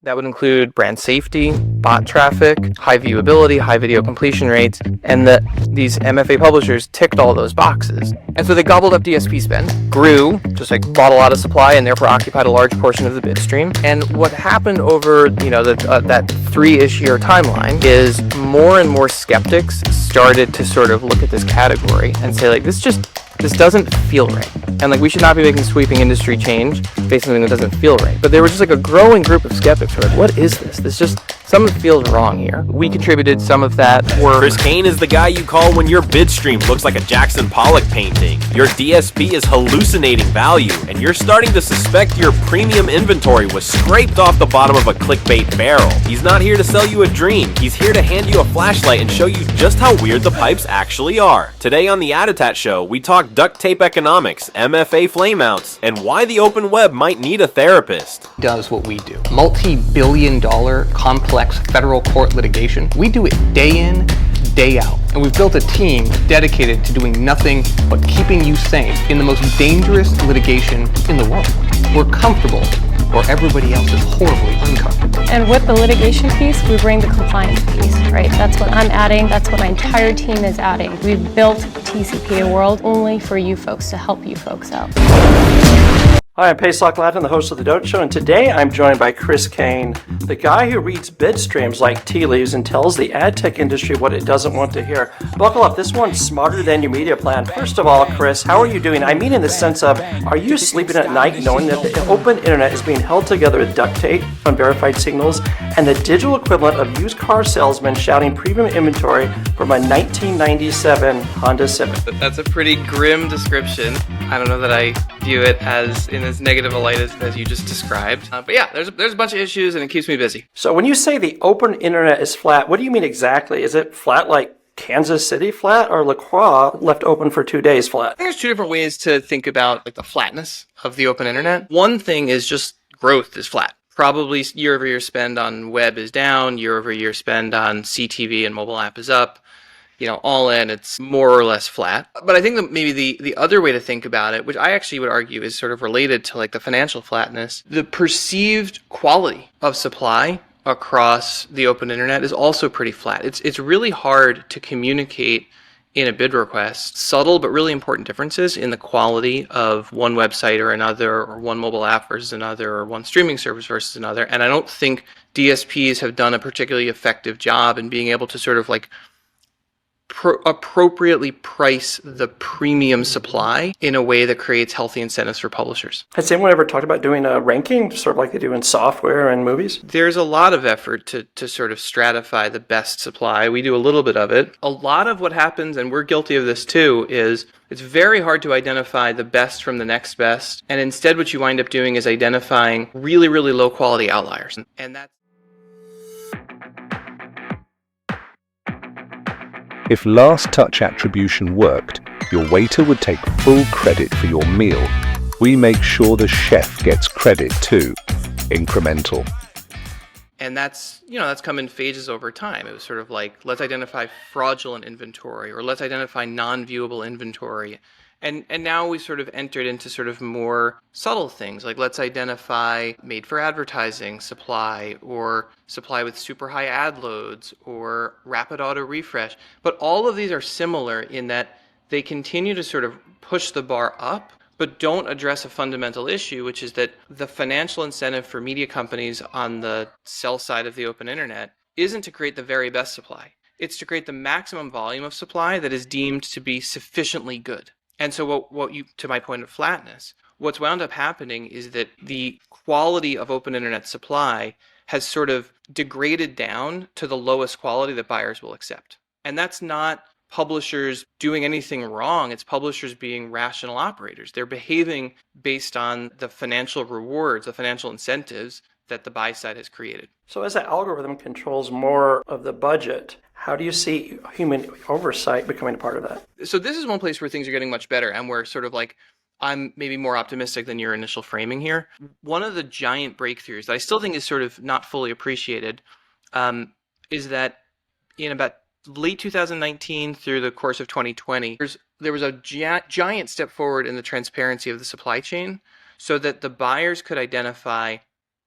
That would include brand safety, bot traffic, high viewability, high video completion rates, and that these MFA publishers ticked all those boxes. And so they gobbled up DSP spend, grew, just like bought a lot of supply, and therefore occupied a large portion of the bid stream. And what happened over, that 3-ish year timeline is more and more skeptics started to sort of look at this category and say, like, this doesn't feel right. And like, we should not be making sweeping industry change based on something that doesn't feel right. But there was just like a growing group of skeptics who were like, what is this? Something feels wrong here. We contributed some of that work. Chris Kane is the guy you call when your bid stream looks like a Jackson Pollock painting, your DSP is hallucinating value, and you're starting to suspect your premium inventory was scraped off the bottom of a clickbait barrel. He's not here to sell you a dream. He's here to hand you a flashlight and show you just how weird the pipes actually are. Today on the ADOTAT Show, we talk duct tape economics, MFA flameouts, and why the open web might need a therapist. Does what we do. Multi-billion-dollar complex federal court litigation. We do it day in, day out. And we've built a team dedicated to doing nothing but keeping you sane in the most dangerous litigation in the world. We're comfortable where everybody else is horribly uncomfortable. And with the litigation piece, we bring the compliance piece, right? That's what I'm adding. That's what my entire team is adding. We've built TCPA World only for you folks to help you folks out. Hi, I'm Pesach Lattin, the host of the ADOTAT Show, and today I'm joined by Chris Kane, the guy who reads bid streams like tea leaves and tells the ad tech industry what it doesn't want to hear. Buckle up, this one's smarter than your media plan. First of all, Chris, how are you doing? I mean in the sense of, are you sleeping at night knowing that the open internet is being held together with duct tape, unverified signals, and the digital equivalent of used car salesmen shouting premium inventory from a 1997 Honda Civic? That's a pretty grim description. I don't know that I view it as negative a light as you just described. But yeah, there's a bunch of issues and it keeps me busy. So when you say the open internet is flat, what do you mean exactly? Is it flat like Kansas City flat or La Croix left open for 2 days flat? I think there's two different ways to think about like the flatness of the open internet. One thing is just growth is flat. Probably year over year spend on web is down, year over year spend on CTV and mobile app is up. All in, it's more or less flat. But I think that maybe the other way to think about it, which I actually would argue is sort of related to like the financial flatness, the perceived quality of supply across the open internet is also pretty flat. It's really hard to communicate in a bid request subtle but really important differences in the quality of one website or another, or one mobile app versus another, or one streaming service versus another. And I don't think DSPs have done a particularly effective job in being able to sort of like appropriately price the premium supply in a way that creates healthy incentives for publishers. Has anyone ever talked about doing a ranking, sort of like they do in software and movies? There's a lot of effort to sort of stratify the best supply. We do a little bit of it. A lot of what happens, and we're guilty of this too, is it's very hard to identify the best from the next best. And instead what you wind up doing is identifying really, really low quality outliers. And that's If last touch attribution worked, your waiter would take full credit for your meal. We make sure the chef gets credit too. Incremental. And that's come in phases over time. It was sort of like, let's identify fraudulent inventory, or let's identify non-viewable inventory. And now we sort of entered into sort of more subtle things, like let's identify made for advertising supply, or supply with super high ad loads, or rapid auto refresh. But all of these are similar in that they continue to sort of push the bar up, but don't address a fundamental issue, which is that the financial incentive for media companies on the sell side of the open internet isn't to create the very best supply. It's to create the maximum volume of supply that is deemed to be sufficiently good. And so what you, to my point of flatness, what's wound up happening is that the quality of open internet supply has sort of degraded down to the lowest quality that buyers will accept. And that's not publishers doing anything wrong. It's publishers being rational operators. They're behaving based on the financial rewards, the financial incentives that the buy side has created. So as that algorithm controls more of the budget, how do you see human oversight becoming a part of that? So this is one place where things are getting much better, and we're sort of like, I'm maybe more optimistic than your initial framing here. One of the giant breakthroughs that I still think is sort of not fully appreciated is that in about late 2019 through the course of 2020, there was a giant step forward in the transparency of the supply chain, so that the buyers could identify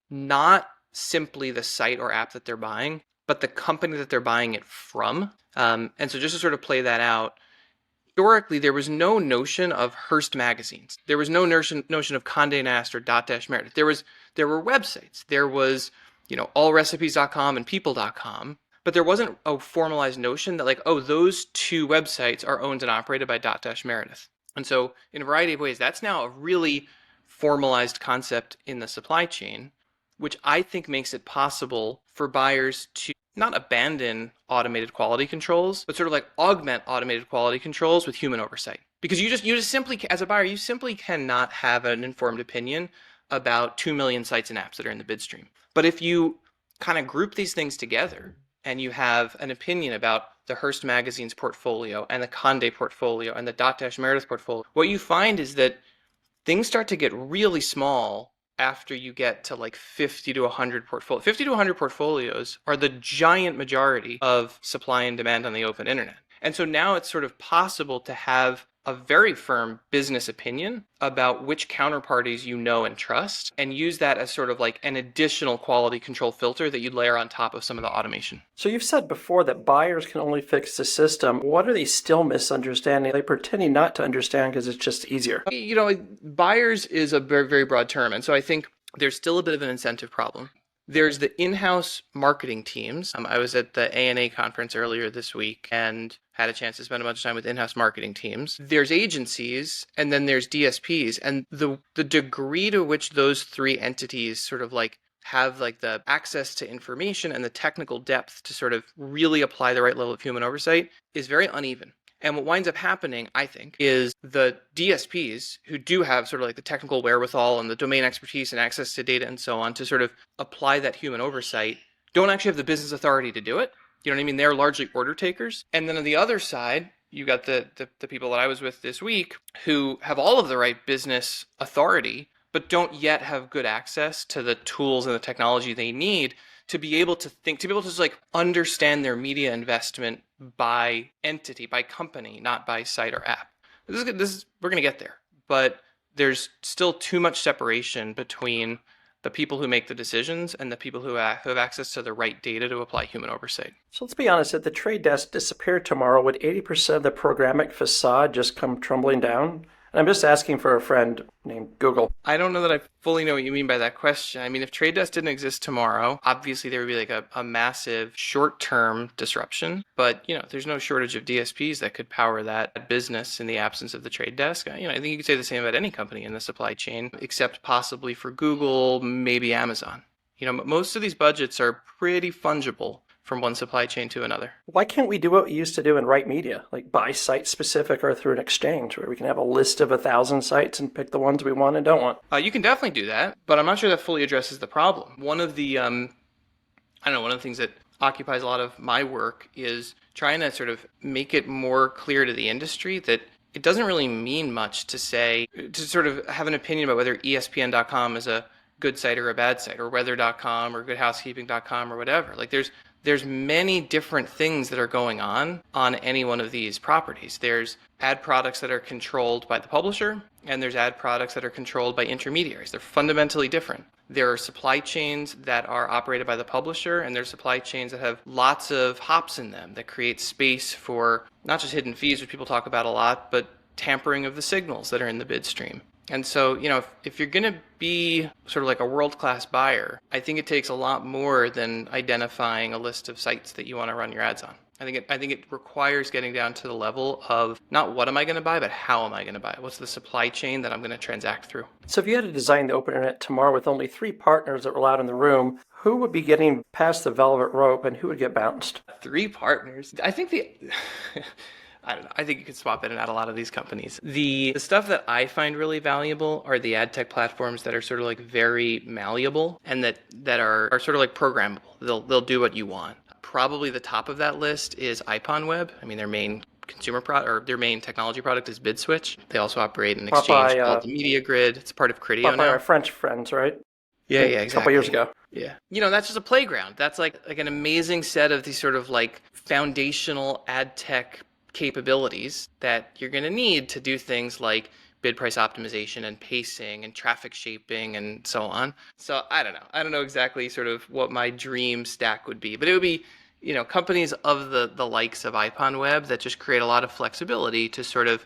not simply the site or app that they're buying, but the company that they're buying it from. And so just to sort of play that out, historically, there was no notion of Hearst magazines. There was no notion of Condé Nast or Dotdash Meredith. There were websites. There was, allrecipes.com and people.com, but there wasn't a formalized notion that like, oh, those two websites are owned and operated by Dotdash Meredith. And so in a variety of ways, that's now a really formalized concept in the supply chain, which I think makes it possible for buyers to not abandon automated quality controls, but sort of like augment automated quality controls with human oversight. Because you just simply, as a buyer, you simply cannot have an informed opinion about 2 million sites and apps that are in the bid stream. But if you kind of group these things together and you have an opinion about the Hearst magazine's portfolio and the Condé portfolio and the Dotdash Meredith portfolio, what you find is that things start to get really small after you get to like 50 to 100 portfolios. 50 to 100 portfolios are the giant majority of supply and demand on the open internet. And so now it's sort of possible to have a very firm business opinion about which counterparties you know and trust, and use that as sort of like an additional quality control filter that you'd layer on top of some of the automation. So you've said before that buyers can only fix the system. What are they still misunderstanding? They're pretending not to understand because it's just easier. Buyers is a very, very broad term. And so I think there's still a bit of an incentive problem. There's the in-house marketing teams. I was at the ANA conference earlier this week and had a chance to spend a bunch of time with in-house marketing teams. There's agencies, and then there's DSPs. And the degree to which those three entities sort of like have like the access to information and the technical depth to sort of really apply the right level of human oversight is very uneven. And what winds up happening, I think, is the DSPs, who do have sort of like the technical wherewithal and the domain expertise and access to data and so on to sort of apply that human oversight, don't actually have the business authority to do it. You know what I mean? They're largely order takers. And then on the other side, you got the people that I was with this week who have all of the right business authority, but don't yet have good access to the tools and the technology they need to be able to think, to be able to just like understand their media investment by entity, by company, not by site or app. We're going to get there, but there's still too much separation between the people who make the decisions and the people who have access to the right data to apply human oversight. So let's be honest, if the trade desk disappeared tomorrow, would 80% of the programmatic facade just come tumbling down? And I'm just asking for a friend named Google. I don't know that I fully know what you mean by that question. I mean, if Trade Desk didn't exist tomorrow, obviously there would be like a massive short-term disruption. But, there's no shortage of DSPs that could power that business in the absence of the Trade Desk. I think you could say the same about any company in the supply chain, except possibly for Google, maybe Amazon. Most of these budgets are pretty fungible from one supply chain to another. Why can't we do what we used to do in Right Media, like buy site specific or through an exchange where we can have a list of 1,000 sites and pick the ones we want and don't want? You can definitely do that, but I'm not sure that fully addresses the problem. One of the things that occupies a lot of my work is trying to sort of make it more clear to the industry that it doesn't really mean much to sort of have an opinion about whether ESPN.com is a good site or a bad site, or weather.com or goodhousekeeping.com or whatever. Like there's many different things that are going on any one of these properties. There's ad products that are controlled by the publisher, and there's ad products that are controlled by intermediaries. They're fundamentally different. There are supply chains that are operated by the publisher, and there's supply chains that have lots of hops in them that create space for not just hidden fees, which people talk about a lot, but tampering of the signals that are in the bid stream. And so, if you're going to be sort of like a world-class buyer, I think it takes a lot more than identifying a list of sites that you want to run your ads on. I think it requires getting down to the level of not what am I going to buy, but how am I going to buy it? What's the supply chain that I'm going to transact through? So if you had to design the open internet tomorrow with only 3 partners that were allowed in the room, who would be getting past the velvet rope and who would get bounced? 3 partners? I think I don't know. I think you could swap in and out a lot of these companies. The stuff that I find really valuable are the ad tech platforms that are sort of like very malleable and that are sort of like programmable. They'll do what you want. Probably the top of that list is IPONWeb. I mean, their main consumer product or their main technology product is BidSwitch. They also operate an exchange called the Media Grid. It's part of Criteo now. Our French friends, right? Yeah, exactly. A couple years ago. Yeah. That's just a playground. That's like an amazing set of these sort of like foundational ad tech capabilities that you're going to need to do things like bid price optimization and pacing and traffic shaping and so on. So I don't know. I don't know exactly sort of what my dream stack would be, but it would be, companies of the likes of IPONWeb that just create a lot of flexibility to sort of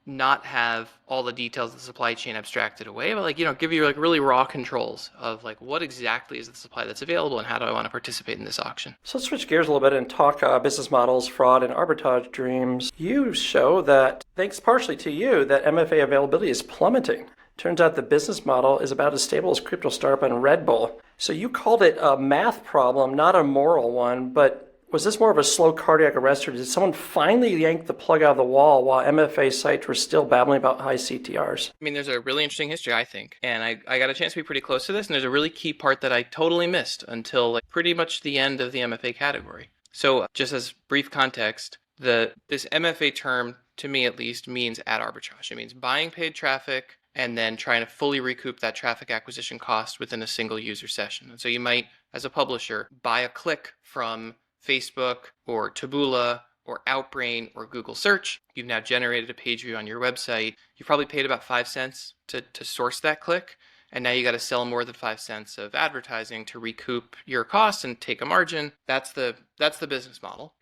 not have all the details of the supply chain abstracted away, but give you really raw controls of what exactly is the supply that's available and how do I want to participate in this auction. So let's switch gears a little bit and talk business models, fraud, and arbitrage dreams. You show that, thanks partially to you, that MFA availability is plummeting. Turns out the business model is about as stable as crypto startup and Red Bull. So you called it a math problem, not a moral one, but was this more of a slow cardiac arrest, or did someone finally yank the plug out of the wall while MFA sites were still babbling about high CTRs? I mean, there's a really interesting history, I think, and I got a chance to be pretty close to this, and there's a really key part that I totally missed until pretty much the end of the MFA category. So just as brief context, this MFA term, to me at least, means ad arbitrage. It means buying paid traffic and then trying to fully recoup that traffic acquisition cost within a single user session. And so you might, as a publisher, buy a click from Facebook or Taboola or Outbrain or Google Search. You've now generated a page view on your website. You probably paid about 5 cents to source that click. And now you got to sell more than 5 cents of advertising to recoup your costs and take a margin. That's the business model.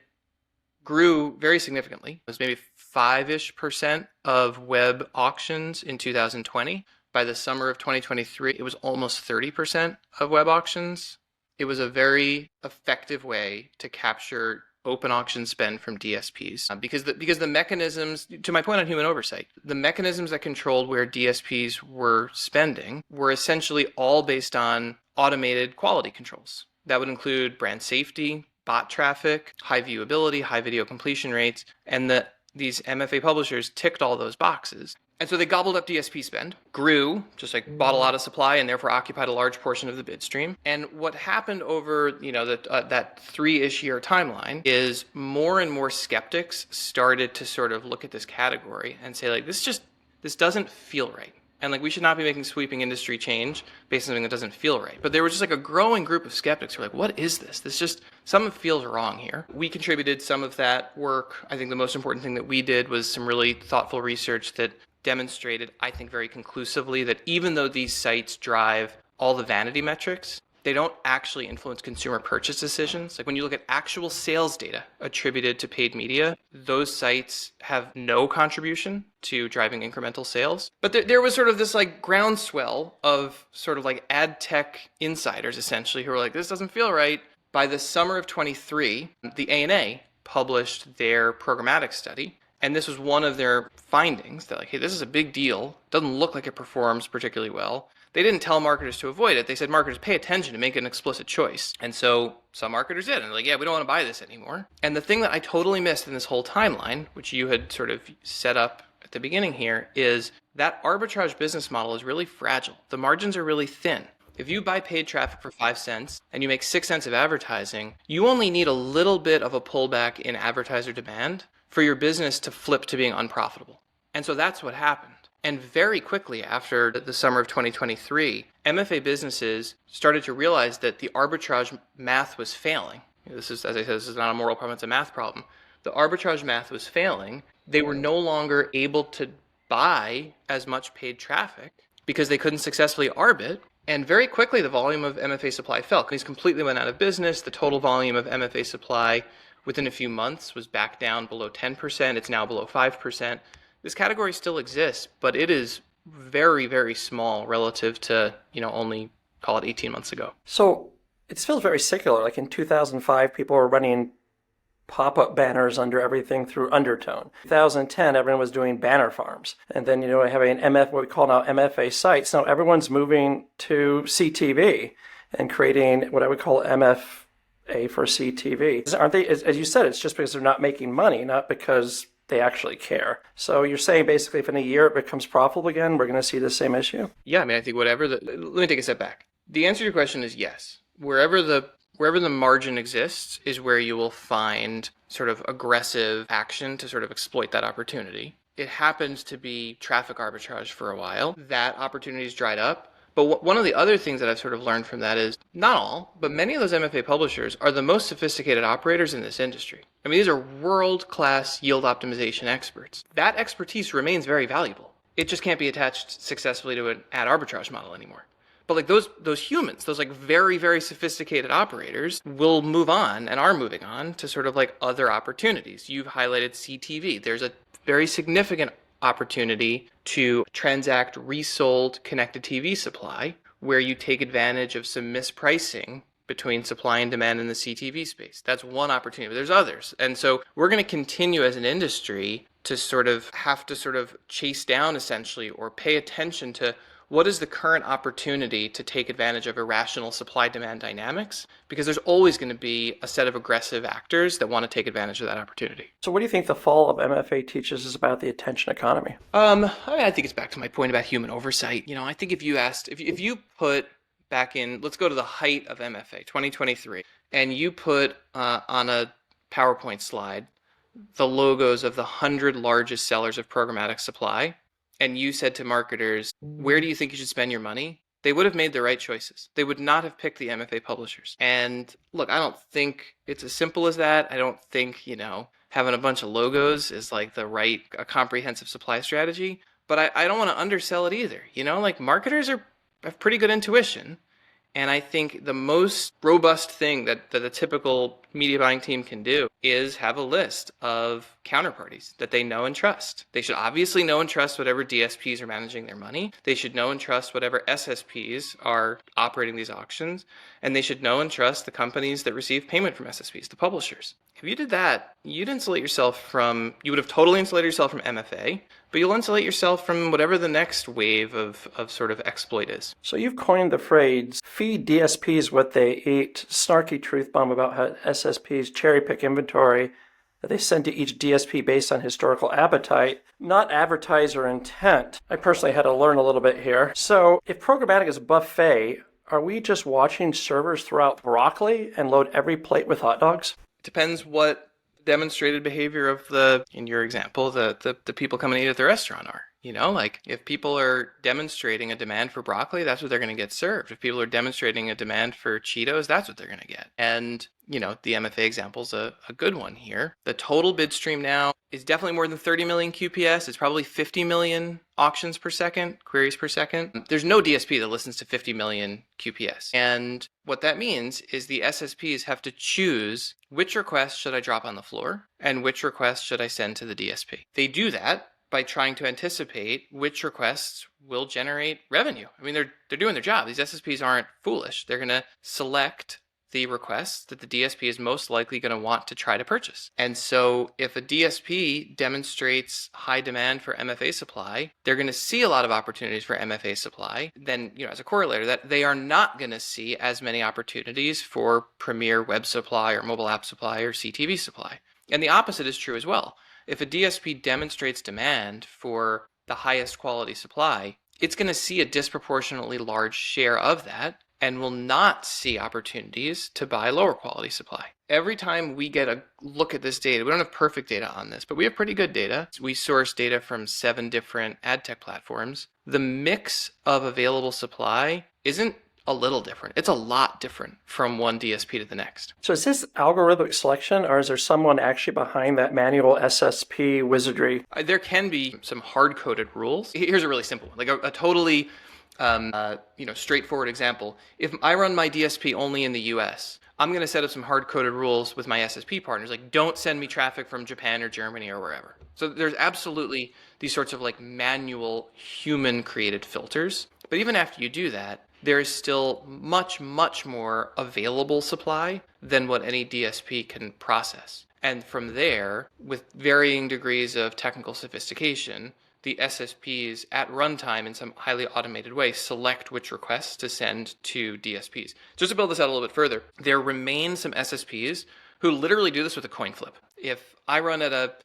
Grew very significantly. It was maybe 5-ish% of web auctions in 2020. By the summer of 2023, it was almost 30% of web auctions. It was a very effective way to capture open auction spend from DSPs because the mechanisms, to my point on human oversight, the mechanisms that controlled where DSPs were spending were essentially all based on automated quality controls. That would include brand safety, bot traffic, high viewability, high video completion rates, and these MFA publishers ticked all those boxes. And so they gobbled up DSP spend, grew, just bought a lot of supply and therefore occupied a large portion of the bid stream. And what happened over, that 3-ish year timeline is more and more skeptics started to sort of look at this category and say this doesn't feel right. And we should not be making sweeping industry change based on something that doesn't feel right. But there was just a growing group of skeptics who were what is this? Something feels wrong here. We contributed some of that work. I think the most important thing that we did was some really thoughtful research that demonstrated, I think very conclusively, that even though these sites drive all the vanity metrics, they don't actually influence consumer purchase decisions. When you look at actual sales data attributed to paid media, those sites have no contribution to driving incremental sales. But there was sort of this groundswell of sort of ad tech insiders essentially who were this doesn't feel right. By the summer of 23, the ANA published their programmatic study. And this was one of their findings that hey, this is a big deal. Doesn't look like it performs particularly well. They didn't tell marketers to avoid it. They said, marketers, pay attention to make an explicit choice. And so some marketers did. And they're yeah, we don't want to buy this anymore. And the thing that I totally missed in this whole timeline, which you had sort of set up at the beginning here, is that arbitrage business model is really fragile. The margins are really thin. If you buy paid traffic for 5 cents and you make 6 cents of advertising, you only need a little bit of a pullback in advertiser demand for your business to flip to being unprofitable. And so that's what happened. And very quickly after the summer of 2023, MFA businesses started to realize that the arbitrage math was failing. This is, as I said, this is not a moral problem, it's a math problem. The arbitrage math was failing. They were no longer able to buy as much paid traffic because they couldn't successfully arbit. And very quickly, the volume of MFA supply fell. Companies completely went out of business. The total volume of MFA supply within a few months was back down below 10%. It's now below 5%. This category still exists, but it is very, very small relative to, only call it 18 months ago. So it feels very secular. In 2005, people were running pop-up banners under everything through Undertone. 2010, everyone was doing banner farms. And then, having what we call now MFA sites. Now everyone's moving to CTV and creating what I would call MFA for CTV. Aren't they, as you said, it's just because they're not making money, not because they actually care. So you're saying basically if in a year it becomes profitable again, we're going to see the same issue? Yeah, I think let me take a step back. The answer to your question is yes. Wherever the margin exists is where you will find sort of aggressive action to sort of exploit that opportunity. It happens to be traffic arbitrage for a while. That opportunity's dried up. But one of the other things that I've sort of learned from that is, not all, but many of those MFA publishers are the most sophisticated operators in this industry. These are world-class yield optimization experts. That expertise remains very valuable. it just can't be attached successfully to an ad arbitrage model anymore. But like those humans, those like very, very sophisticated operators will move on and are moving on to sort of like other opportunities. You've highlighted CTV. There's a very significant opportunity to transact resold connected TV supply where you take advantage of some mispricing between supply and demand in the CTV space. That's one opportunity, but there's others. And so we're going to continue as an industry to sort of have to sort of chase down essentially or pay attention to what is the current opportunity to take advantage of irrational supply-demand dynamics? Because there's always going to be a set of aggressive actors that want to take advantage of that opportunity. So what do you think the fall of MFA teaches us about the attention economy? I think it's back to my point about human oversight. You know, I think if you put back in, let's go to the height of MFA, 2023, and you put on a PowerPoint slide the logos of the 100 largest sellers of programmatic supply, and you said to marketers, where do you think you should spend your money? They would have made the right choices. They would not have picked the MFA publishers. And look, I don't think it's as simple as that. I don't think, having a bunch of logos is like a comprehensive supply strategy. But I don't want to undersell it either. Marketers have pretty good intuition. And I think the most robust thing that a typical media buying team can do is have a list of counterparties that they know and trust. They should obviously know and trust whatever DSPs are managing their money. They should know and trust whatever SSPs are operating these auctions. And they should know and trust the companies that receive payment from SSPs, the publishers. If you did that, you would have totally insulated yourself from MFA, but you'll insulate yourself from whatever the next wave of sort of exploit is. So you've coined the phrase, feed DSPs what they eat, snarky truth bomb about how SSPs cherry pick inventory that they send to each DSP based on historical appetite, not advertiser intent. I personally had to learn a little bit here. So if programmatic is a buffet, are we just watching servers throw out broccoli and load every plate with hot dogs? Depends what demonstrated behavior of in your example, the people coming to eat at the restaurant are. If people are demonstrating a demand for broccoli, that's what they're going to get served. If people are demonstrating a demand for Cheetos, that's what they're going to get. And, the MFA example is a good one here. The total bid stream now is definitely more than 30 million QPS. It's probably 50 million auctions per second, queries per second. There's no DSP that listens to 50 million QPS. And what that means is the SSPs have to choose which request should I drop on the floor and which request should I send to the DSP. They do that by trying to anticipate which requests will generate revenue. I mean, they're doing their job. These SSPs aren't foolish. They're going to select the requests that the DSP is most likely going to want to try to purchase. And so if a DSP demonstrates high demand for MFA supply, they're going to see a lot of opportunities for MFA supply. Then, as a corollary, that they are not going to see as many opportunities for premier web supply or mobile app supply or CTV supply. And the opposite is true as well. If a DSP demonstrates demand for the highest quality supply, it's going to see a disproportionately large share of that and will not see opportunities to buy lower quality supply. Every time we get a look at this data, we don't have perfect data on this, but we have pretty good data. We source data from 7 different ad tech platforms. The mix of available supply isn't a little different. It's a lot different from one DSP to the next. So is this algorithmic selection, or is there someone actually behind that manual SSP wizardry? There can be some hard-coded rules. Here's a really simple one, like a totally straightforward example. If I run my DSP only in the US, I'm going to set up some hard-coded rules with my SSP partners, like don't send me traffic from Japan or Germany or wherever. So there's absolutely these sorts of like manual human-created filters. But even after you do that, there is still much, much more available supply than what any DSP can process. And from there, with varying degrees of technical sophistication, the SSPs at runtime in some highly automated way select which requests to send to DSPs. Just to build this out a little bit further, there remain some SSPs who literally do this with a coin flip. If I run at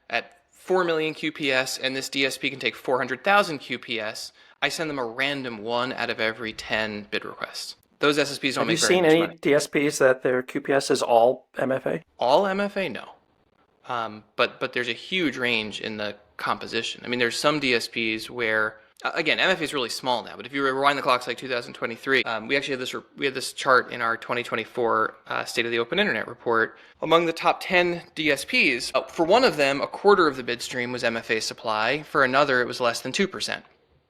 4 million QPS and this DSP can take 400,000 QPS, I send them a random 1 out of every 10 bid requests. Those SSPs don't make very much money. Have you seen any DSPs that their QPS is all MFA? All MFA? No. But there's a huge range in the composition. I mean, there's some DSPs where, again, MFA is really small now, but if you rewind the clock to like 2023, we actually had this chart in our 2024 State of the Open Internet report. Among the top 10 DSPs, for one of them, a quarter of the bid stream was MFA supply. For another, it was less than 2%.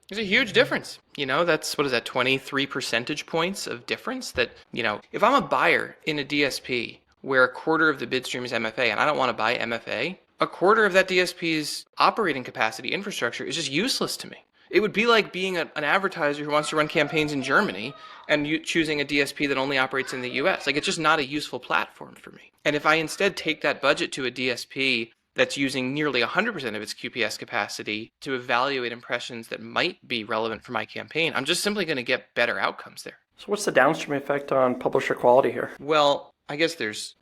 There's a huge difference. That's, what is that, 23 percentage points of difference that, if I'm a buyer in a DSP where a quarter of the bid stream is MFA and I don't want to buy MFA, a quarter of that DSP's operating capacity infrastructure is just useless to me. It would be like being an advertiser who wants to run campaigns in Germany and you choosing a DSP that only operates in the US. Like, it's just not a useful platform for me. And if I instead take that budget to a DSP that's using nearly 100% of its QPS capacity to evaluate impressions that might be relevant for my campaign, I'm just simply going to get better outcomes there. So what's the downstream effect on publisher quality here? Well, I guess there's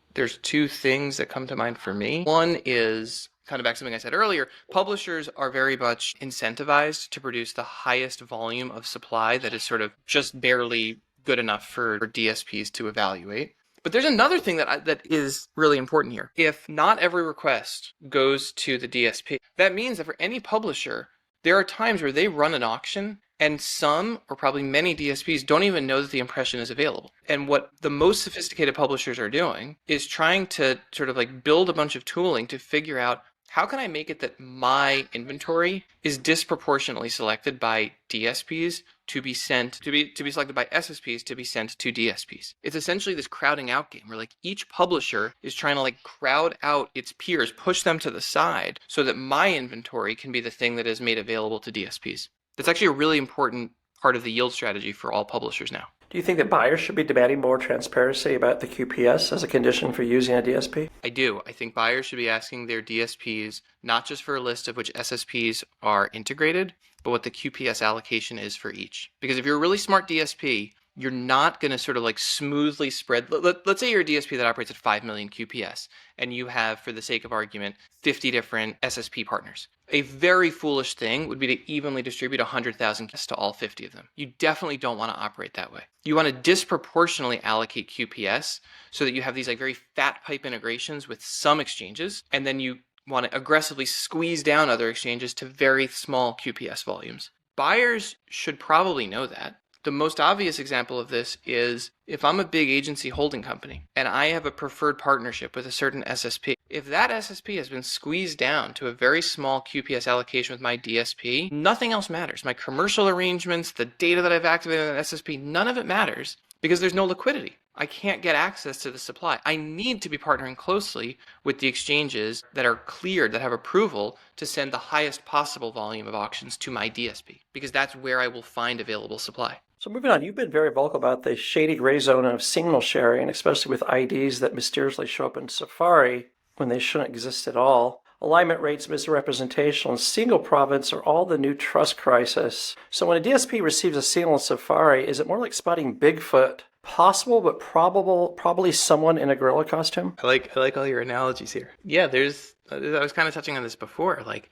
two things that come to mind for me. One is kind of back to something I said earlier. Publishers are very much incentivized to produce the highest volume of supply that is sort of just barely good enough for DSPs to evaluate. But there's another thing that is really important here. If not every request goes to the DSP, that means that for any publisher, there are times where they run an auction and some, or probably many DSPs, don't even know that the impression is available. And what the most sophisticated publishers are doing is trying to sort of like build a bunch of tooling to figure out, how can I make it that my inventory is disproportionately selected by DSPs to be sent to be selected by SSPs to be sent to DSPs? It's essentially this crowding out game where like each publisher is trying to like crowd out its peers, push them to the side so that my inventory can be the thing that is made available to DSPs. That's actually a really important part of the yield strategy for all publishers now. Do you think that buyers should be demanding more transparency about the QPS as a condition for using a DSP? I do. I think buyers should be asking their DSPs not just for a list of which SSPs are integrated, but what the QPS allocation is for each. Because if you're a really smart DSP, you're not going to sort of like smoothly spread. Let's say you're a DSP that operates at 5 million QPS, and you have, for the sake of argument, 50 different SSP partners. A very foolish thing would be to evenly distribute 100,000 to all 50 of them. You definitely don't want to operate that way. You want to disproportionately allocate QPS so that you have these like very fat pipe integrations with some exchanges, and then you want to aggressively squeeze down other exchanges to very small QPS volumes. Buyers should probably know that. The most obvious example of this is if I'm a big agency holding company and I have a preferred partnership with a certain SSP, if that SSP has been squeezed down to a very small QPS allocation with my DSP, nothing else matters. My commercial arrangements, the data that I've activated on an SSP, none of it matters because there's no liquidity. I can't get access to the supply. I need to be partnering closely with the exchanges that are cleared, that have approval to send the highest possible volume of auctions to my DSP, because that's where I will find available supply. So moving on, you've been very vocal about the shady gray zone of signal sharing, especially with IDs that mysteriously show up in Safari when they shouldn't exist at all. Alignment rates, misrepresentation, and single province are all the new trust crisis. So when a DSP receives a signal in Safari, is it more like spotting Bigfoot? Possible, but probably someone in a gorilla costume? I like all your analogies here. Yeah, I was kind of touching on this before. Like,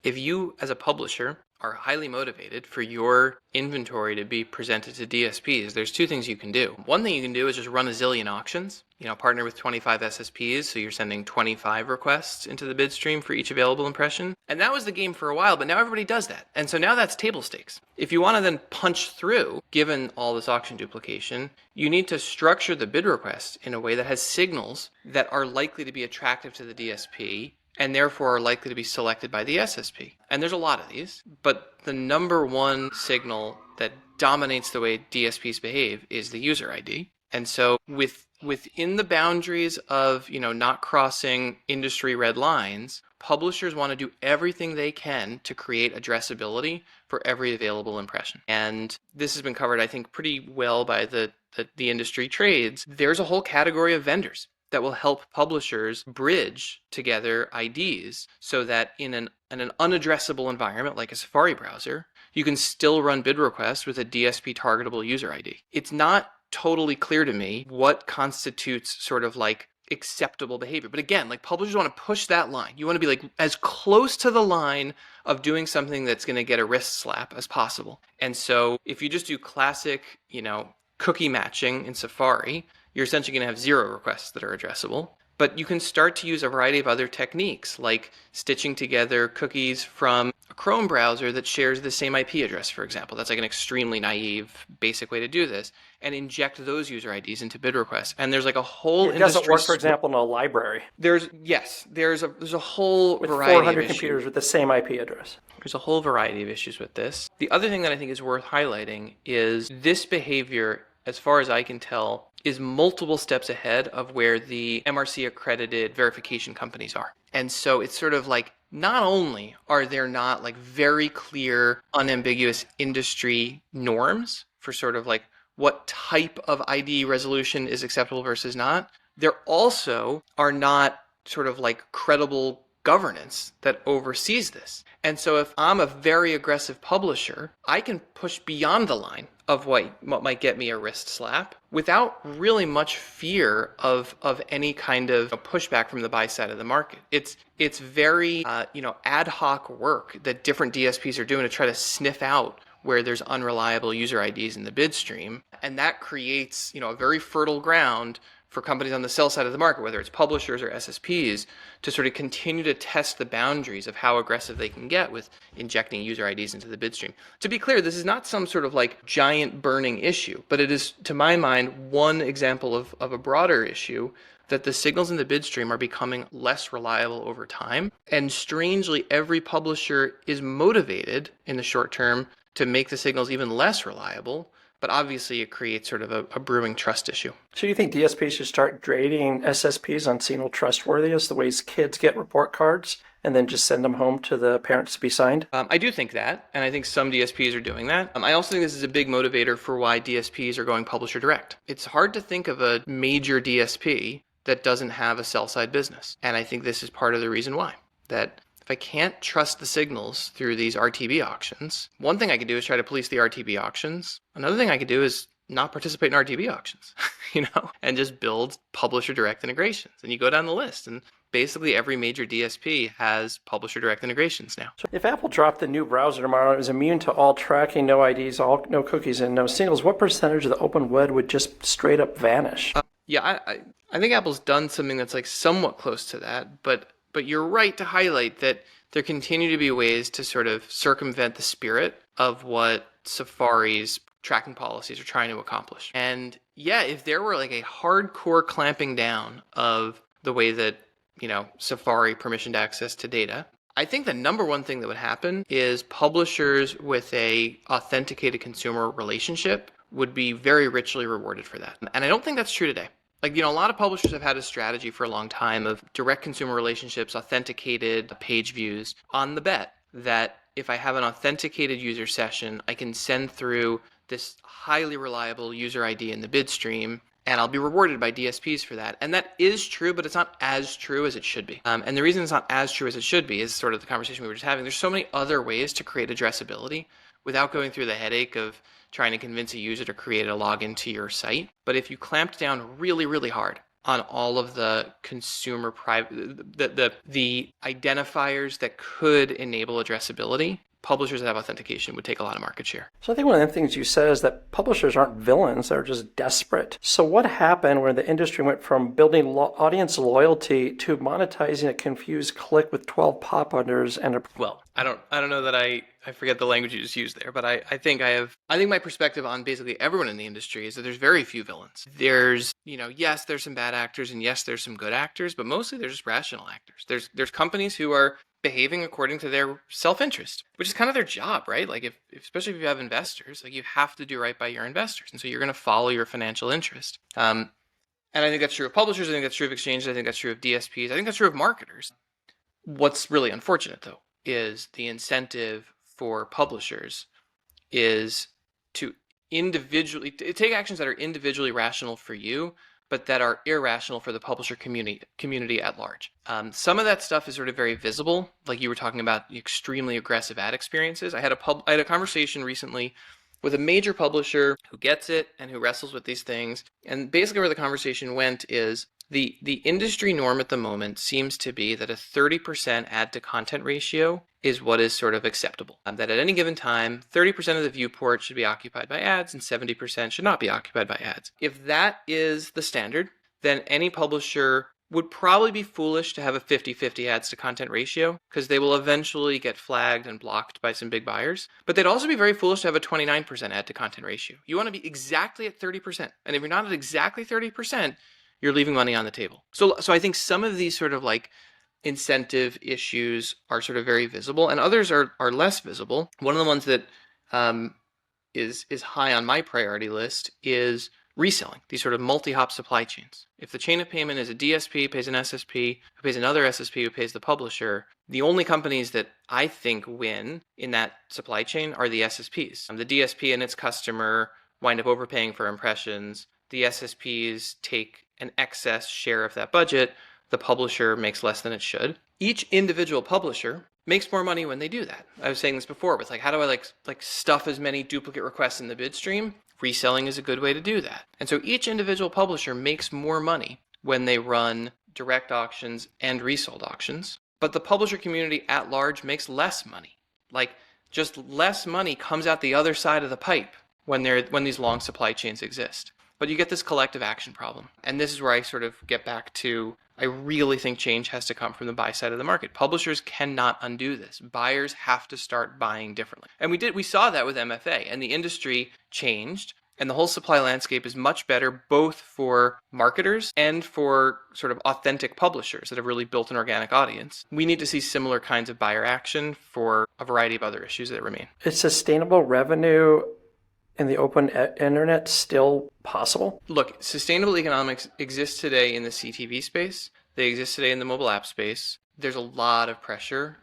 if you as a publisher are highly motivated for your inventory to be presented to DSPs, there's two things you can do. One thing you can do is just run a zillion auctions, partner with 25 SSPs, so you're sending 25 requests into the bid stream for each available impression. And that was the game for a while, but now everybody does that. And so now that's table stakes. If you want to then punch through, given all this auction duplication, you need to structure the bid request in a way that has signals that are likely to be attractive to the DSP and therefore are likely to be selected by the SSP. And there's a lot of these, but the number one signal that dominates the way DSPs behave is the user ID. And so within the boundaries of, not crossing industry red lines, publishers want to do everything they can to create addressability for every available impression. And this has been covered, I think, pretty well by the industry trades. There's a whole category of vendors that will help publishers bridge together IDs so that in an unaddressable environment like a Safari browser, you can still run bid requests with a DSP targetable user ID. It's not totally clear to me what constitutes sort of like acceptable behavior. But again, like, publishers want to push that line. You want to be like as close to the line of doing something that's going to get a wrist slap as possible. And so if you just do classic, cookie matching in Safari, you're essentially going to have 0 requests that are addressable. But you can start to use a variety of other techniques, like stitching together cookies from a Chrome browser that shares the same IP address, for example. That's like an extremely naive, basic way to do this, and inject those user IDs into bid requests. And there's like a whole It doesn't work, for example, in a library. There's a whole with variety 400 of issues. computers with the same IP address. There's a whole variety of issues with this. The other thing that I think is worth highlighting is this behavior, as far as I can tell, is multiple steps ahead of where the MRC accredited verification companies are. And so it's sort of like, not only are there not like very clear, unambiguous industry norms for sort of like what type of ID resolution is acceptable versus not, there also are not sort of like credible governance that oversees this. And so if I'm a very aggressive publisher, I can push beyond the line of what might get me a wrist slap without really much fear of any kind of pushback from the buy side of the market. It's very ad hoc work that different DSPs are doing to try to sniff out where there's unreliable user IDs in the bid stream, and that creates a very fertile ground for companies on the sell side of the market, whether it's publishers or SSPs, to sort of continue to test the boundaries of how aggressive they can get with injecting user IDs into the bid stream. To be clear, this is not some sort of like giant burning issue, but it is, to my mind, one example of a broader issue that the signals in the bid stream are becoming less reliable over time. And strangely, every publisher is motivated in the short term to make the signals even less reliable. But obviously, it creates sort of a brewing trust issue. So you think DSPs should start grading SSPs on signal trustworthiness, the ways kids get report cards, and then just send them home to the parents to be signed? I do think that, and I think some DSPs are doing that. I also think this is a big motivator for why DSPs are going publisher direct. It's hard to think of a major DSP that doesn't have a sell-side business. And I think this is part of the reason why. That if I can't trust the signals through these RTB auctions, one thing I could do is try to police the RTB auctions. Another thing I could do is not participate in RTB auctions, and just build publisher direct integrations. And you go down the list, and basically every major DSP has publisher direct integrations now. So if Apple dropped the new browser tomorrow, it was immune to all tracking, no IDs, no cookies, and no signals, what percentage of the open web would just straight up vanish? I think Apple's done something that's like somewhat close to that, but you're right to highlight that there continue to be ways to sort of circumvent the spirit of what Safari's tracking policies are trying to accomplish. And yeah, if there were like a hardcore clamping down of the way that, Safari permissioned access to data, I think the number one thing that would happen is publishers with a authenticated consumer relationship would be very richly rewarded for that. And I don't think that's true today. A lot of publishers have had a strategy for a long time of direct consumer relationships, authenticated page views, on the bet that if I have an authenticated user session, I can send through this highly reliable user ID in the bid stream, and I'll be rewarded by DSPs for that. And that is true, but it's not as true as it should be. And the reason it's not as true as it should be is sort of the conversation we were just having. There's so many other ways to create addressability without going through the headache of trying to convince a user to create a login to your site. But if you clamped down really, really hard on all of the consumer the identifiers that could enable addressability, publishers that have authentication would take a lot of market share. So I think one of the things you said is that publishers aren't villains, they're just desperate. So what happened when the industry went from building audience loyalty to monetizing a confused click with 12 pop-unders and a... Well, I don't know that I forget the language you just used there, but I think my perspective on basically everyone in the industry is that there's very few villains. There's, yes, there's some bad actors, and yes, there's some good actors, but mostly they're just rational actors. There's companies who are behaving according to their self-interest, which is kind of their job, right? Like especially if you have investors, like you have to do right by your investors. And so you're going to follow your financial interest. And I think that's true of publishers. I think that's true of exchanges. I think that's true of DSPs. I think that's true of marketers. What's really unfortunate though is the incentive for publishers is to individually take actions that are individually rational for you, but that are irrational for the publisher community at large. Some of that stuff is sort of very visible, like you were talking about extremely aggressive ad experiences. I had a conversation recently with a major publisher who gets it and who wrestles with these things. And basically where the conversation went is the industry norm at the moment seems to be that a 30% ad to content ratio is what is sort of acceptable. That at any given time, 30% of the viewport should be occupied by ads and 70% should not be occupied by ads. If that is the standard, then any publisher would probably be foolish to have a 50-50 ads to content ratio because they will eventually get flagged and blocked by some big buyers. But they'd also be very foolish to have a 29% ad to content ratio. You want to be exactly at 30%. And if you're not at exactly 30%, you're leaving money on the table. So I think some of these sort of like incentive issues are sort of very visible and others are less visible. One of the ones that is high on my priority list is reselling, these sort of multi-hop supply chains. If the chain of payment is a DSP, pays an SSP, who pays another SSP, who pays the publisher, the only companies that I think win in that supply chain are the SSPs. The DSP and its customer wind up overpaying for impressions. The SSPs take an excess share of that budget. The publisher makes less than it should. Each individual publisher makes more money when they do that. I was saying this before with like, how do I like stuff as many duplicate requests in the bid stream? Reselling is a good way to do that. And so each individual publisher makes more money when they run direct auctions and resold auctions, but the publisher community at large makes less money. Like just less money comes out the other side of the pipe when these long supply chains exist. But you get this collective action problem. And this is where I sort of get back to, I really think change has to come from the buy side of the market. Publishers cannot undo this. Buyers have to start buying differently. And we saw that with MFA, and the industry changed, and the whole supply landscape is much better both for marketers and for sort of authentic publishers that have really built an organic audience. We need to see similar kinds of buyer action for a variety of other issues that remain. Is sustainable revenue in the open internet still possible? Look, sustainable economics exists today in the CTV space. They exist today in the mobile app space. There's a lot of pressure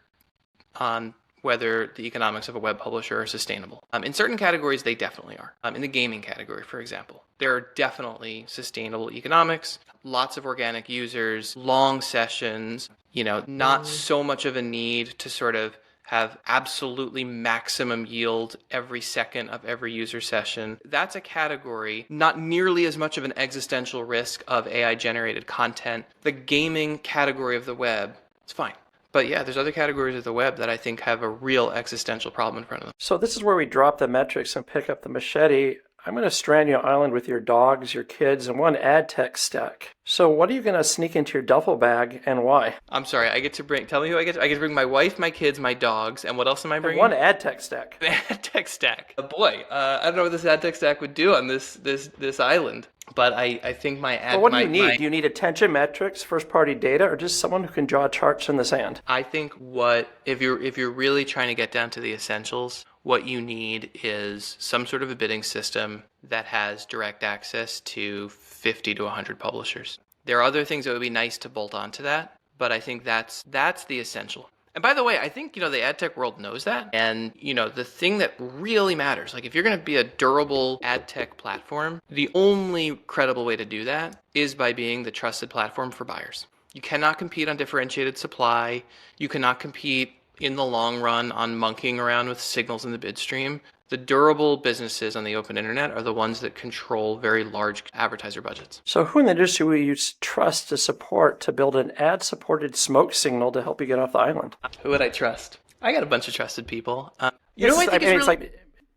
on whether the economics of a web publisher are sustainable. In certain categories, they definitely are. In the gaming category, for example, there are definitely sustainable economics, lots of organic users, long sessions, not so much of a need to sort of have absolutely maximum yield every second of every user session. That's a category, not nearly as much of an existential risk of AI-generated content. The gaming category of the web, it's fine. But yeah, there's other categories of the web that I think have a real existential problem in front of them. So this is where we drop the metrics and pick up the machete. I'm going to strand you on an island with your dogs, your kids, and one ad tech stack. So what are you going to sneak into your duffel bag and why? I'm sorry, tell me who I get to bring my wife, my kids, my dogs, and what else am I bringing? And one ad tech stack. An ad tech stack. Boy, I don't know what this ad tech stack would do on this island. But I think my ad... Well, what do you need? Do you need attention metrics, first-party data, or just someone who can draw charts in the sand? I think if you're really trying to get down to the essentials, what you need is some sort of a bidding system that has direct access to 50 to 100 publishers. There are other things that would be nice to bolt onto that, but I think that's the essential. And by the way, I think, the ad tech world knows that. And, the thing that really matters, like if you're going to be a durable ad tech platform, the only credible way to do that is by being the trusted platform for buyers. You cannot compete on differentiated supply. You cannot compete in the long run on monkeying around with signals in the bid stream. The durable businesses on the open internet are the ones that control very large advertiser budgets. So who in the industry will you trust to support to build an ad-supported smoke signal to help you get off the island? Who would I trust? I got a bunch of trusted people. It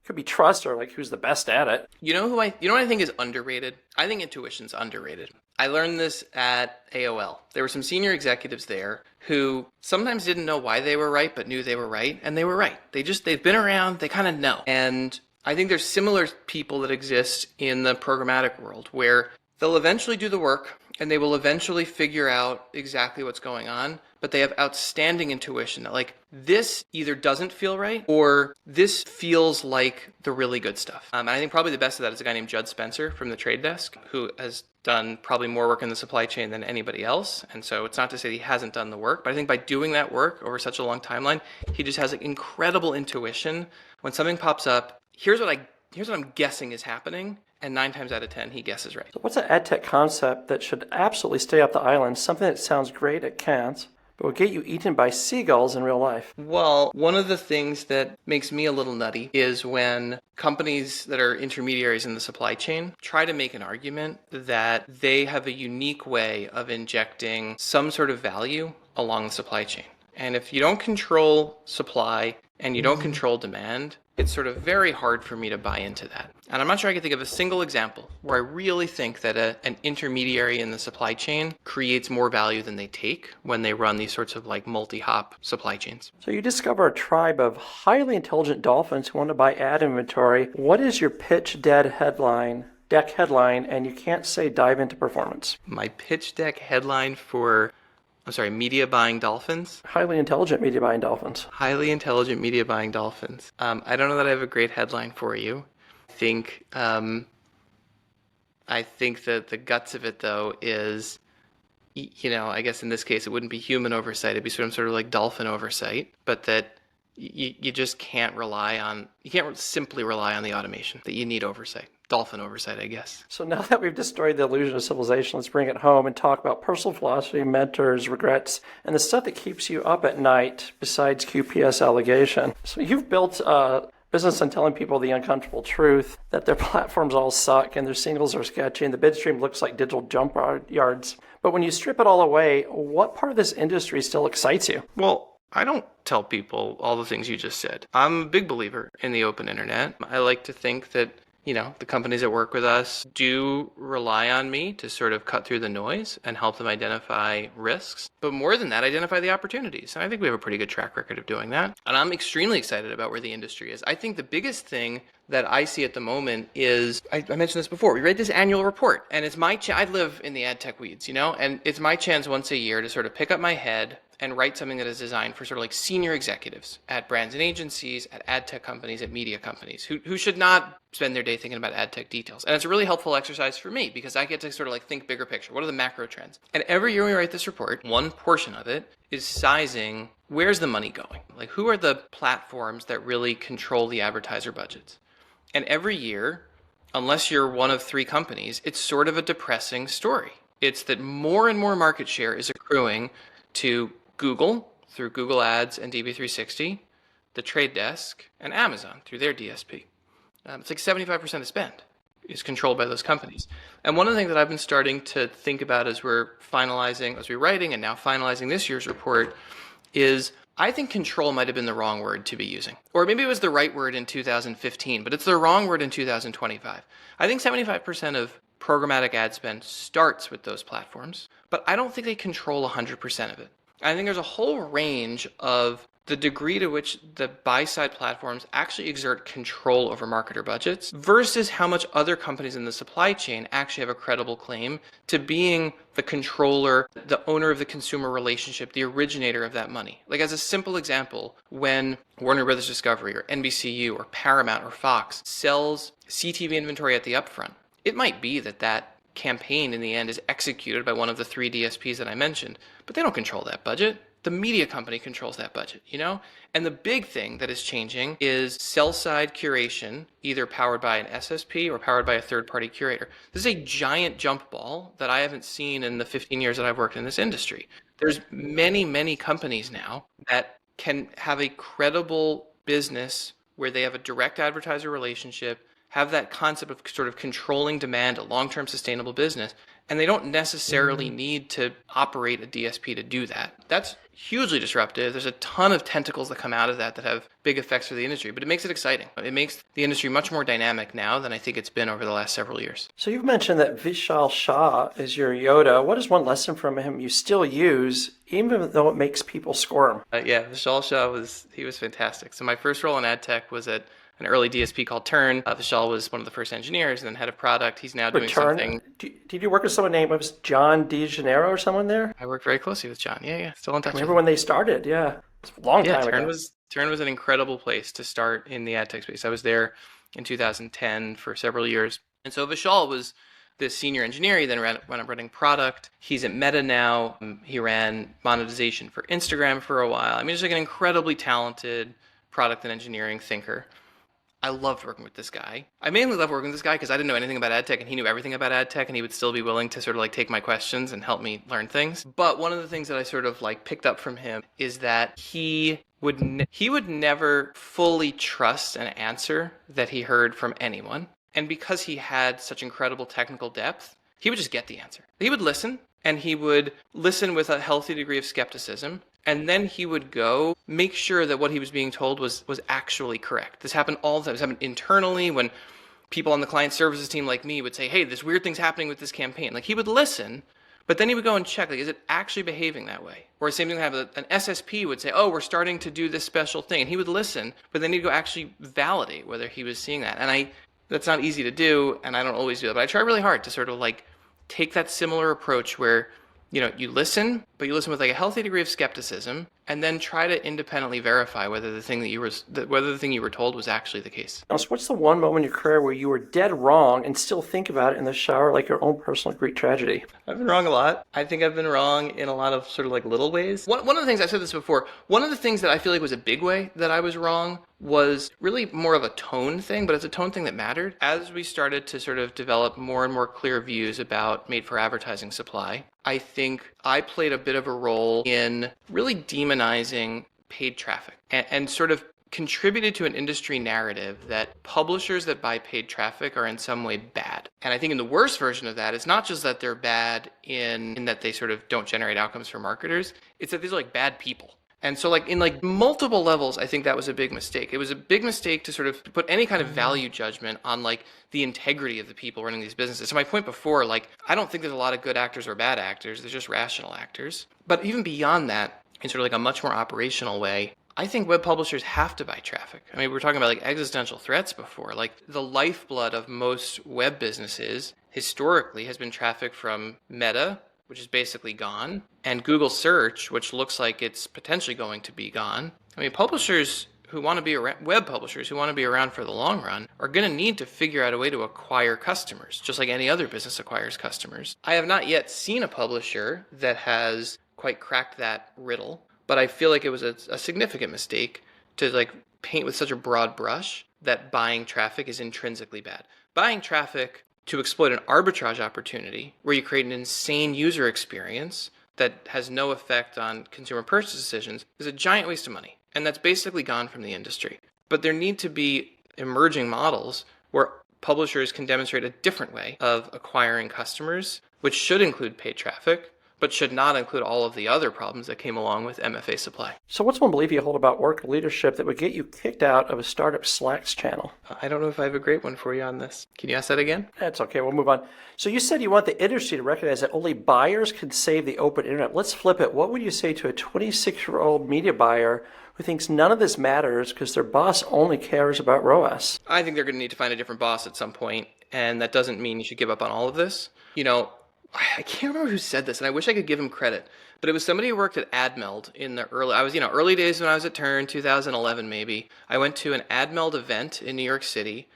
could be trust or like who's the best at it. You know what I think is underrated? I think intuition's underrated. I learned this at AOL. There were some senior executives there who sometimes didn't know why they were right, but knew they were right, and they were right. They've been around, they kind of know. And I think there's similar people that exist in the programmatic world where they'll eventually do the work and they will eventually figure out exactly what's going on, but they have outstanding intuition that like this either doesn't feel right or this feels like the really good stuff. And I think probably the best of that is a guy named Judd Spencer from the Trade Desk, who has done probably more work in the supply chain than anybody else. And so it's not to say he hasn't done the work, but I think by doing that work over such a long timeline, he just has like incredible intuition. When something pops up, here's what I'm guessing is happening. And 9 times out of 10, he guesses right. So what's an ad tech concept that should absolutely stay off the island? Something that sounds great at Cannes, but will get you eaten by seagulls in real life. Well, one of the things that makes me a little nutty is when companies that are intermediaries in the supply chain try to make an argument that they have a unique way of injecting some sort of value along the supply chain. And if you don't control supply, and you don't control demand, it's sort of very hard for me to buy into that. And I'm not sure I can think of a single example where I really think that an intermediary in the supply chain creates more value than they take when they run these sorts of like multi-hop supply chains. So you discover a tribe of highly intelligent dolphins who want to buy ad inventory. What is your pitch deck headline, and you can't say dive into performance? My pitch deck headline for media buying dolphins. Highly intelligent media buying dolphins. Highly intelligent media buying dolphins. I don't know that I have a great headline for you. I think that the guts of it, though, is, I guess in this case it wouldn't be human oversight. It'd be sort of like dolphin oversight, but that you just can't simply rely on the automation, that you need oversight. Dolphin oversight, I guess. So now that we've destroyed the illusion of civilization, let's bring it home and talk about personal philosophy, mentors, regrets, and the stuff that keeps you up at night besides QPS allegation. So you've built a business on telling people the uncomfortable truth, that their platforms all suck and their singles are sketchy and the bidstream looks like digital jump yards. But when you strip it all away, what part of this industry still excites you? Well, I don't tell people all the things you just said. I'm a big believer in the open internet. I like to think that the companies that work with us do rely on me to sort of cut through the noise and help them identify risks. But more than that, identify the opportunities. And I think we have a pretty good track record of doing that. And I'm extremely excited about where the industry is. I think the biggest thing that I see at the moment is, I mentioned this before, we read this annual report. And it's I live in the ad tech weeds, and it's my chance once a year to sort of pick up my head and write something that is designed for sort of like senior executives at brands and agencies, at ad tech companies, at media companies, who should not spend their day thinking about ad tech details. And it's a really helpful exercise for me because I get to sort of like think bigger picture. What are the macro trends? And every year when we write this report, one portion of it is sizing, where's the money going? Like, who are the platforms that really control the advertiser budgets? And every year, unless you're one of three companies, it's sort of a depressing story. It's that more and more market share is accruing to Google through Google Ads and DV360, the Trade Desk, and Amazon through their DSP. It's like 75% of spend is controlled by those companies. And one of the things that I've been starting to think about as we're writing and now finalizing this year's report is I think control might have been the wrong word to be using. Or maybe it was the right word in 2015, but it's the wrong word in 2025. I think 75% of programmatic ad spend starts with those platforms, but I don't think they control 100% of it. I think there's a whole range of the degree to which the buy-side platforms actually exert control over marketer budgets versus how much other companies in the supply chain actually have a credible claim to being the controller, the owner of the consumer relationship, the originator of that money. Like, as a simple example, when Warner Brothers Discovery or NBCU or Paramount or Fox sells CTV inventory at the upfront, it might be that campaign in the end is executed by one of the three DSPs that I mentioned, but they don't control that budget. The media company controls that budget, And the big thing that is changing is sell-side curation, either powered by an SSP or powered by a third-party curator. This is a giant jump ball that I haven't seen in the 15 years that I've worked in this industry. There's many, many companies now that can have a credible business where they have a direct advertiser relationship, have that concept of sort of controlling demand, a long-term sustainable business, and they don't necessarily need to operate a DSP to do that. That's hugely disruptive. There's a ton of tentacles that come out of that have big effects for the industry, but it makes it exciting. It makes the industry much more dynamic now than I think it's been over the last several years. So you've mentioned that Vishal Shah is your Yoda. What is one lesson from him you still use, even though it makes people squirm? Vishal Shah was fantastic. So my first role in ad tech was at an early DSP called Turn. Vishal was one of the first engineers and then head of product. He's now doing something. Did you work with someone named John DeGennaro or someone there? I worked very closely with John. Yeah. Still in touch. I remember when they started. Yeah. It's a long time ago. Turn was an incredible place to start in the ad tech space. I was there in 2010 for several years. And so Vishal was this senior engineer. He then went up running product. He's at Meta now. He ran monetization for Instagram for a while. I mean, he's like an incredibly talented product and engineering thinker. I loved working with this guy. I mainly loved working with this guy because I didn't know anything about ad tech and he knew everything about ad tech and he would still be willing to sort of like take my questions and help me learn things. But one of the things that I sort of like picked up from him is that he would never fully trust an answer that he heard from anyone. And because he had such incredible technical depth, he would just get the answer. He would listen, and he would listen with a healthy degree of skepticism And then he would go make sure that what he was being told was actually correct. This happened all the time. This happened internally when people on the client services team like me would say, hey, this weird thing's happening with this campaign. Like, he would listen, but then he would go and check, like, is it actually behaving that way? Or the same thing would happen, an SSP would say, oh, we're starting to do this special thing. And he would listen, but then he'd go actually validate whether he was seeing that. And that's not easy to do, and I don't always do that. But I try really hard to sort of like take that similar approach where, you listen, but you listen with like a healthy degree of skepticism, and then try to independently verify whether the thing whether the thing you were told was actually the case. So what's the one moment in your career where you were dead wrong and still think about it in the shower like your own personal Greek tragedy? I've been wrong a lot. I think I've been wrong in a lot of sort of like little ways. One of the things, I've said this before, one of the things that I feel like was a big way that I was wrong was really more of a tone thing, but it's a tone thing that mattered. As we started to sort of develop more and more clear views about made for advertising supply, I think I played a bit of a role in really demonizing paid traffic and sort of contributed to an industry narrative that publishers that buy paid traffic are in some way bad. And I think in the worst version of that, it's not just that they're bad in that they sort of don't generate outcomes for marketers, it's that these are like bad people. And so like in like multiple levels, I think that was a big mistake. It was a big mistake to sort of put any kind of value judgment on like the integrity of the people running these businesses. So my point before, like, I don't think there's a lot of good actors or bad actors. There's just rational actors. But even beyond that, in sort of like a much more operational way, I think web publishers have to buy traffic. I mean, we were talking about like existential threats before. Like, the lifeblood of most web businesses historically has been traffic from Meta, which is basically gone, and Google search, which looks like it's potentially going to be gone. I mean, publishers who want to be around, web publishers who want to be around for the long run, are going to need to figure out a way to acquire customers, just like any other business acquires customers. I have not yet seen a publisher that has quite cracked that riddle, but I feel like it was a significant mistake to like paint with such a broad brush that buying traffic is intrinsically bad. Buying traffic to exploit an arbitrage opportunity where you create an insane user experience that has no effect on consumer purchase decisions is a giant waste of money. And that's basically gone from the industry. But there need to be emerging models where publishers can demonstrate a different way of acquiring customers, which should include paid traffic, but should not include all of the other problems that came along with MFA supply. So what's one belief you hold about work leadership that would get you kicked out of a startup Slack's channel? I don't know if I have a great one for you on this. Can you ask that again? That's okay, we'll move on. So you said you want the industry to recognize that only buyers can save the open internet. Let's flip it. What would you say to a 26-year-old media buyer who thinks none of this matters because their boss only cares about ROAS? I think they're going to need to find a different boss at some point, and that doesn't mean you should give up on all of this. I can't remember who said this, and I wish I could give him credit, but it was somebody who worked at AdMeld in the early days when I was at Turn, 2011 maybe. I went to an AdMeld event in New York City,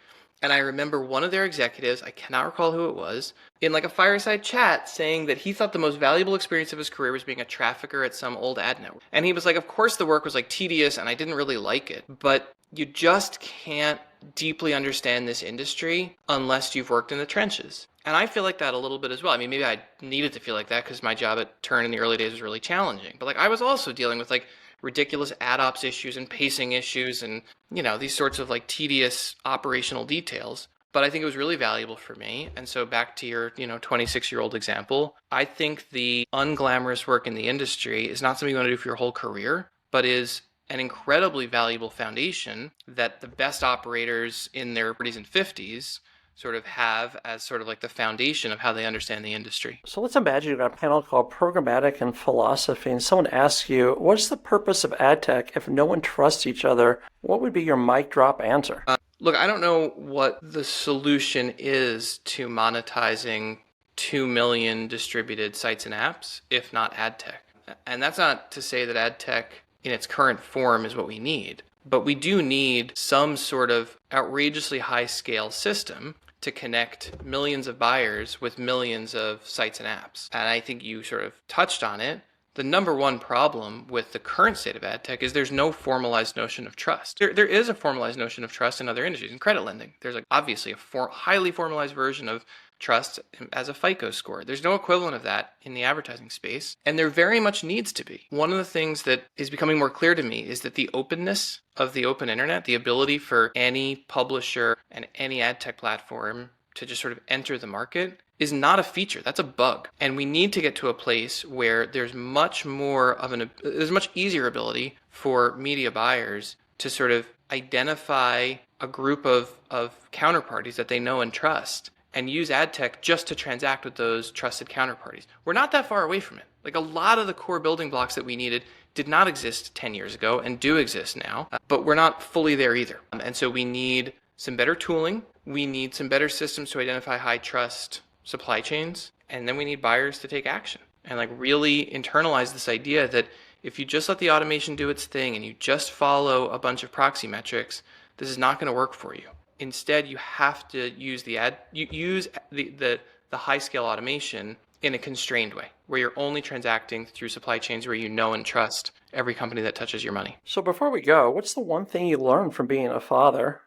and I remember one of their executives, I cannot recall who it was, in like a fireside chat saying that he thought the most valuable experience of his career was being a trafficker at some old ad network. And he was like, of course the work was like tedious and I didn't really like it, but you just can't deeply understand this industry unless you've worked in the trenches. And I feel like that a little bit as well. I mean, maybe I needed to feel like that because my job at Turn in the early days was really challenging. But like, I was also dealing with like ridiculous ad ops issues and pacing issues and, these sorts of like tedious operational details. But I think it was really valuable for me. And so back to your, 26-year-old example, I think the unglamorous work in the industry is not something you want to do for your whole career, but is an incredibly valuable foundation that the best operators in their 40s and 50s sort of have as sort of like the foundation of how they understand the industry. So let's imagine you've got a panel called Programmatic and Philosophy, and someone asks you, what's the purpose of ad tech if no one trusts each other? What would be your mic drop answer? Look, I don't know what the solution is to monetizing 2 million distributed sites and apps, if not ad tech. And that's not to say that ad tech in its current form is what we need. But we do need some sort of outrageously high-scale system to connect millions of buyers with millions of sites and apps. And I think you sort of touched on it. The number one problem with the current state of ad tech is there's no formalized notion of trust. There is a formalized notion of trust in other industries. In credit lending, there's obviously a highly formalized version of trust as a FICO score. There's no equivalent of that in the advertising space, and there very much needs to be. One of the things that is becoming more clear to me is that the openness of the open internet, the ability for any publisher and any ad tech platform to just sort of enter the market, is not a feature. That's a bug. And we need to get to a place where there's much easier ability for media buyers to sort of identify a group of counterparties that they know and trust and use ad tech just to transact with those trusted counterparties. We're not that far away from it. Like, a lot of the core building blocks that we needed did not exist 10 years ago and do exist now, but we're not fully there either. And so we need some better tooling. We need some better systems to identify high trust supply chains. And then we need buyers to take action and like really internalize this idea that if you just let the automation do its thing and you just follow a bunch of proxy metrics, this is not going to work for you. Instead, you have to use the high scale automation in a constrained way, where you're only transacting through supply chains where you know and trust every company that touches your money. So before we go, what's the one thing you learned from being a father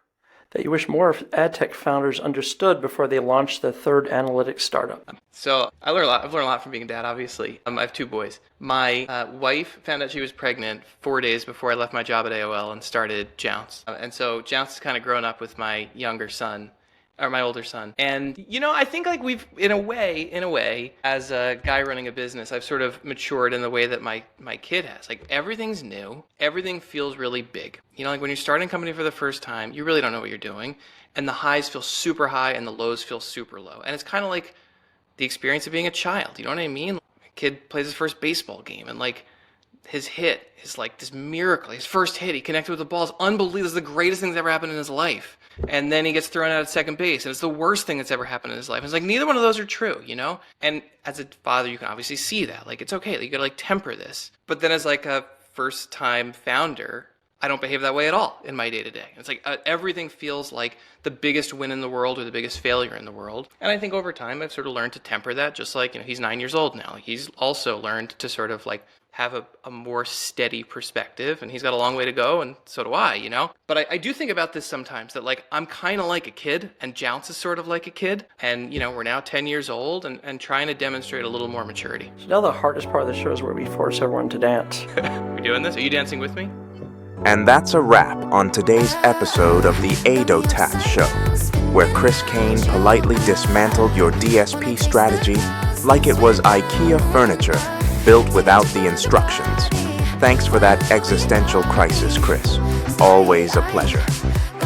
that you wish more ad tech founders understood before they launched their third analytics startup? So I've learned a lot from being a dad, obviously. I have two boys. My wife found out she was pregnant 4 days before I left my job at AOL and started Jounce. And so Jounce has kind of grown up with my younger son, or my older son. And, I think like we've, in a way, as a guy running a business, I've sort of matured in the way that my kid has. Like, everything's new. Everything feels really big. Like when you're starting a company for the first time, you really don't know what you're doing. And the highs feel super high and the lows feel super low. And it's kind of like the experience of being a child. You know what I mean? A kid plays his first baseball game and like his hit is like this miracle. His first hit, he connected with the ball. It's unbelievable. It's the greatest thing that's ever happened in his life. And then he gets thrown out at second base, and it's the worst thing that's ever happened in his life. It's like, neither one of those are true, And as a father, you can obviously see that. Like, it's okay. You gotta like temper this. But then as like a first-time founder, I don't behave that way at all in my day-to-day. It's like everything feels like the biggest win in the world or the biggest failure in the world. And I think over time, I've sort of learned to temper that, just like, he's 9 years old now. He's also learned to sort of like have a more steady perspective, and he's got a long way to go, and so do I, But I do think about this sometimes, that like I'm kind of like a kid, and Jounce is sort of like a kid, and we're now 10 years old and trying to demonstrate a little more maturity. So now the hardest part of the show is where we force everyone to dance. We doing this? Are you dancing with me? And that's a wrap on today's episode of the ADOTAT Show, where Chris Kane politely dismantled your DSP strategy like it was IKEA furniture built without the instructions. Thanks for that existential crisis, Chris. Always a pleasure.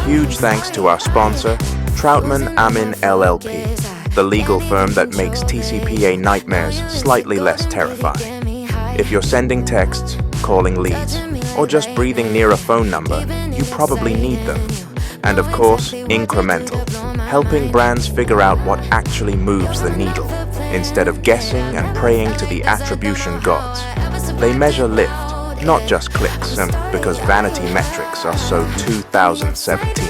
Huge thanks to our sponsor, Troutman Amin LLP, the legal firm that makes TCPA nightmares slightly less terrifying. If you're sending texts, calling leads, or just breathing near a phone number, you probably need them. And of course, Incremental, helping brands figure out what actually moves the needle, instead of guessing and praying to the attribution gods. They measure lift, not just clicks, and because vanity metrics are so 2017.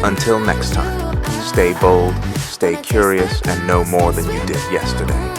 Until next time, stay bold, stay curious, and know more than you did yesterday.